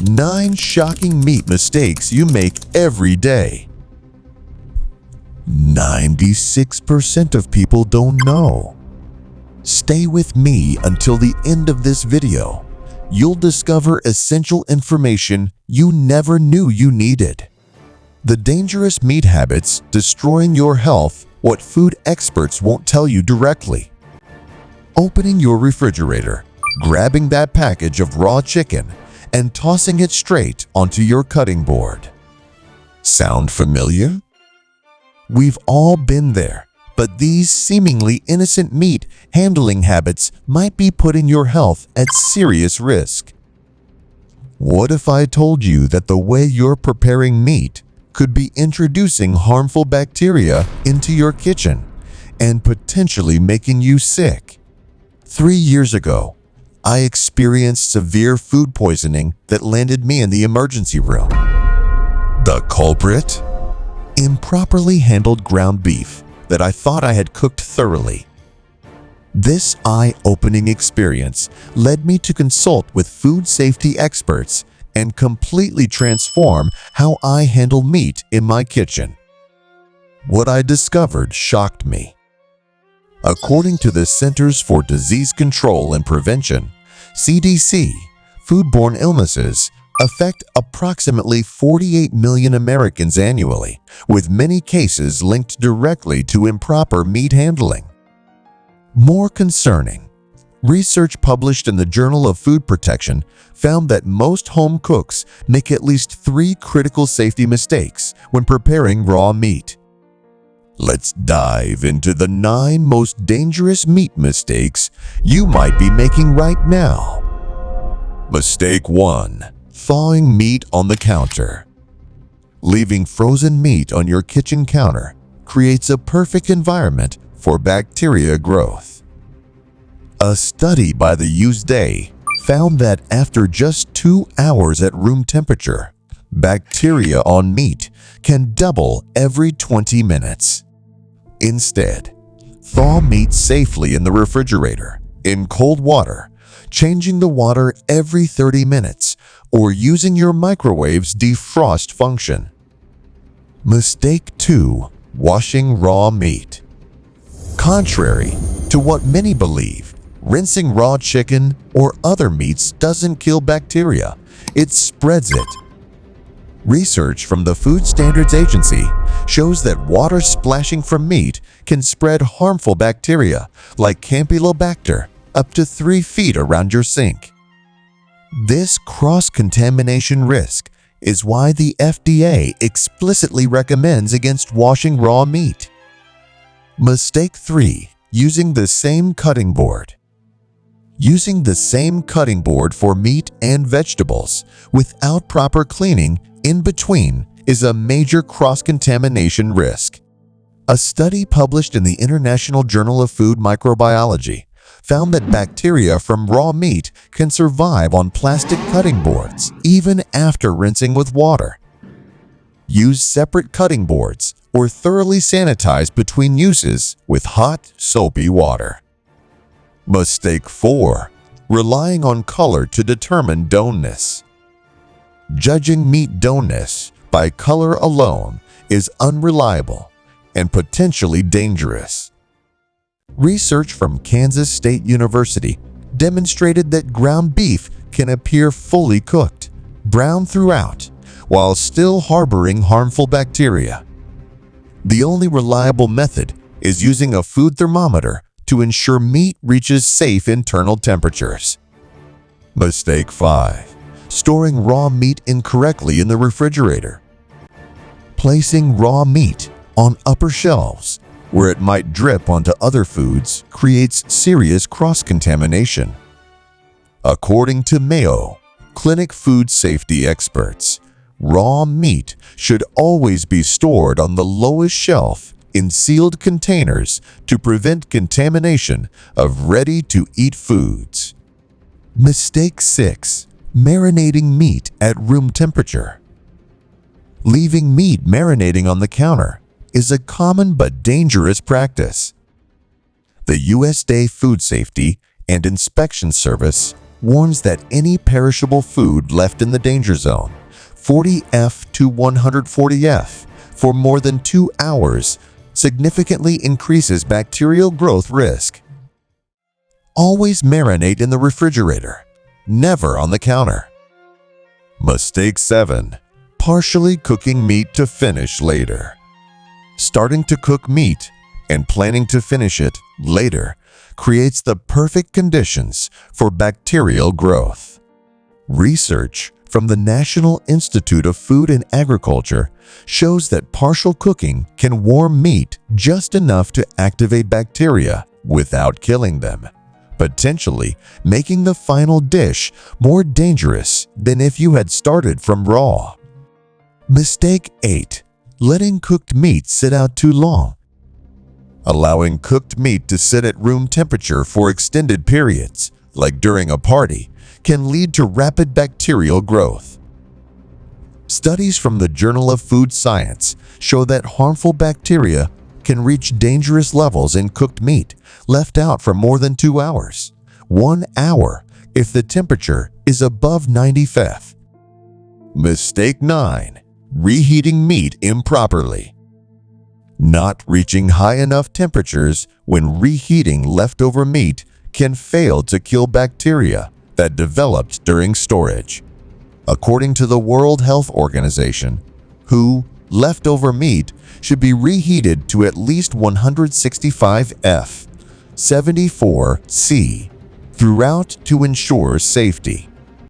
9 shocking meat mistakes you make every day. 96% of people don't know. Stay with me until the end of this video. You'll discover essential information you never knew you needed. The dangerous meat habits destroying your health, what food experts won't tell you directly. Opening your refrigerator, grabbing that package of raw chicken, and tossing it straight onto your cutting board. Sound familiar? We've all been there, but these seemingly innocent meat handling habits might be putting your health at serious risk. What if I told you that the way you're preparing meat could be introducing harmful bacteria into your kitchen and potentially making you sick? 3 years ago, I experienced severe food poisoning that landed me in the emergency room. The culprit? Improperly handled ground beef that I thought I had cooked thoroughly. This eye-opening experience led me to consult with food safety experts and completely transform how I handle meat in my kitchen. What I discovered shocked me. According to the Centers for Disease Control and Prevention, CDC, foodborne illnesses affect approximately 48 million Americans annually, with many cases linked directly to improper meat handling. More concerning, research published in the Journal of Food Protection found that most home cooks make at least 3 critical safety mistakes when preparing raw meat. Let's dive into the 9 most dangerous meat mistakes you might be making right now. Mistake 1. Thawing meat on the counter. Leaving frozen meat on your kitchen counter creates a perfect environment for bacteria growth. A study by the USDA found that after just 2 hours at room temperature, bacteria on meat can double every 20 minutes. Instead, thaw meat safely in the refrigerator in cold water, changing the water every 30 minutes, or using your microwave's defrost function. Mistake 2. Washing raw meat. Contrary to what many believe, rinsing raw chicken or other meats doesn't kill bacteria, it spreads it. Research from the Food Standards Agency shows that water splashing from meat can spread harmful bacteria like Campylobacter up to 3 feet around your sink. This cross-contamination risk is why the FDA explicitly recommends against washing raw meat. Mistake 3. Using the same cutting board. Using the same cutting board for meat and vegetables without proper cleaning in between is a major cross-contamination risk. A study published in the International Journal of Food Microbiology found that bacteria from raw meat can survive on plastic cutting boards even after rinsing with water. Use separate cutting boards or thoroughly sanitize between uses with hot, soapy water. Mistake 4. Relying on color to determine doneness. Judging meat doneness by color alone is unreliable and potentially dangerous. Research from Kansas State University demonstrated that ground beef can appear fully cooked, brown throughout, while still harboring harmful bacteria. The only reliable method is using a food thermometer to ensure meat reaches safe internal temperatures. Mistake 5. Storing raw meat incorrectly in the refrigerator. Placing raw meat on upper shelves where it might drip onto other foods creates serious cross-contamination. According to Mayo Clinic food safety experts, raw meat should always be stored on the lowest shelf in sealed containers to prevent contamination of ready-to-eat foods. Mistake 6. Marinating meat at room temperature. Leaving meat marinating on the counter is a common but dangerous practice. The USDA Food Safety and Inspection Service warns that any perishable food left in the danger zone, 40F to 140F, for more than 2 hours significantly increases bacterial growth risk. Always marinate in the refrigerator, never on the counter. Mistake 7. Partially cooking meat to finish later. Starting to cook meat and planning to finish it later creates the perfect conditions for bacterial growth. Research from the National Institute of Food and Agriculture shows that partial cooking can warm meat just enough to activate bacteria without killing them, potentially making the final dish more dangerous than if you had started from raw. Mistake 8. Letting cooked meat sit out too long. Allowing cooked meat to sit at room temperature for extended periods, like during a party, can lead to rapid bacterial growth. Studies from the Journal of Food Science show that harmful bacteria can reach dangerous levels in cooked meat left out for more than 2 hours, 1 hour if the temperature is above 95. Mistake 9. Reheating meat improperly. Not reaching high enough temperatures when reheating leftover meat can fail to kill bacteria that developed during storage. According to the World Health Organization, leftover meat should be reheated to at least 165 F, 74 C throughout to ensure safety.